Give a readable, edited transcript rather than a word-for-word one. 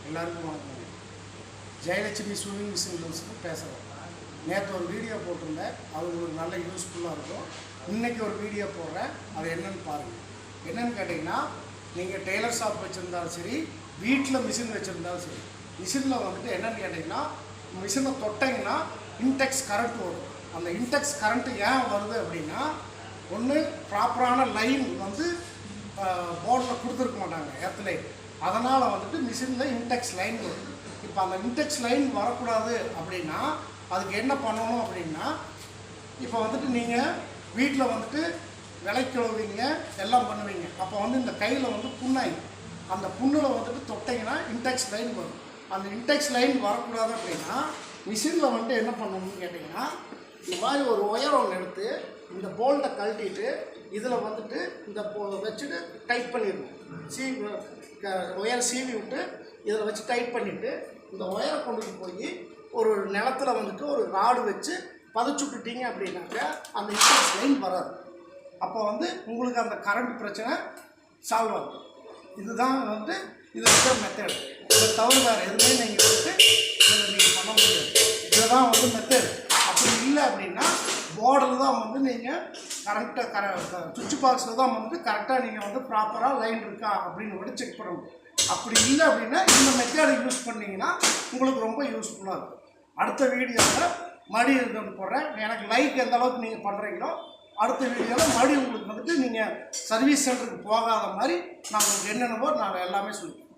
எல்லாருக்கும் வணக்கம். Jayalakshmi swimming machine பேசுகிறோம். நேற்று ஒரு வீடியோ போட்டிருந்தேன், அது உங்களுக்கு நல்ல யூஸ்ஃபுல்லாக இருக்கும். இன்றைக்கி ஒரு வீடியோ போடுறேன், அது என்னென்னு பாருங்கள். என்னென்னு கேட்டிங்கன்னா, நீங்கள் டெய்லர் ஷாப் வச்சுருந்தாலும் சரி, வீட்டில் மிஷின் வச்சுருந்தாலும் சரி, மிஷினில் வந்துட்டு என்னென்னு கேட்டிங்கன்னா, மிஷினை தொட்டிங்கன்னா இன்டெக்ஸ் கரண்ட் வரும். அந்த இன்டெக்ஸ் கரண்ட்டு ஏன் வருது அப்படின்னா, ஒன்று ப்ராப்பரான லைன் வந்து போர்டில் கொடுத்துருக்க மாட்டாங்க, எர்த் லைன். அதனால் வந்துட்டு மிஷினில் இன்டெக்ஸ் லைன் வரும். இப்போ அந்த இன்டெக்ஸ் லைன் வரக்கூடாது அப்படின்னா அதுக்கு என்ன பண்ணணும் அப்படின்னா, இப்போ வந்துட்டு நீங்கள் வீட்டில் வந்துட்டு விளைக்கழுவீங்க, எல்லாம் பண்ணுவீங்க. அப்போ வந்து இந்த கையில் வந்து புண்ணாய், அந்த புண்ணில் வந்துட்டு தொட்டிங்கன்னா இன்டெக்ஸ் லைன் வரும். அந்த இன்டெக்ஸ் லைன் வரக்கூடாது அப்படின்னா மிஷினில் வந்துட்டு என்ன பண்ணணும்னு கேட்டிங்கன்னா, இந்த மாதிரி ஒரு ஒயர் ஒன்று எடுத்து இந்த போல்ட்டை கழட்டிட்டு இதில் வந்துட்டு இந்த வச்சுட்டு டைட் பண்ணிடணும். ஒயர் சீவி விட்டு இதில் வச்சு டைட் பண்ணிவிட்டு இந்த ஒயரை கொண்டுட்டு போய் ஒரு நிலத்தில் வந்துட்டு ஒரு ராடு வச்சு பதிச்சுட்டுட்டீங்க அப்படின்னாக்க அந்த இன்டெக்ஸ் லைன் வராது. அப்போ வந்து உங்களுக்கு அந்த கரண்ட் பிரச்சனை சால்வ் ஆகும். இதுதான் வந்துட்டு இது இருக்கிற மெத்தட். இதை தவிர வேறு எதுவுமே நீங்கள் வந்துட்டு இதில் நீங்கள் பண்ண முடியாது. இதுதான் வந்து மெத்தட். அப்படி இல்லை அப்படின்னா போர்டில் தான் வந்து நீங்கள் கரெக்டாக சுவிட்ச் பாக்ஸில் தான் வந்துட்டு கரெக்டாக நீங்கள் வந்து ப்ராப்பராக லைன் இருக்கா அப்படின்னு கூட செக் பண்ணணும். அப்படி இல்லை அப்படின்னா இந்த மெத்தடை யூஸ் பண்ணிங்கன்னா உங்களுக்கு ரொம்ப யூஸ்ஃபுல்லாக இருக்கும். அடுத்த வீடியோவில் மடி இருக்கிறது போடுறேன். எனக்கு லைக் எந்த அளவுக்கு நீங்கள் பண்ணுறீங்களோ அடுத்த வீடியோவில் மடி உங்களுக்கு வந்துட்டு நீங்கள் சர்வீஸ் சென்டருக்கு போகாத மாதிரி நான் உங்களுக்கு என்னென்னவோ நான் எல்லாமே சொல்லுவேன்.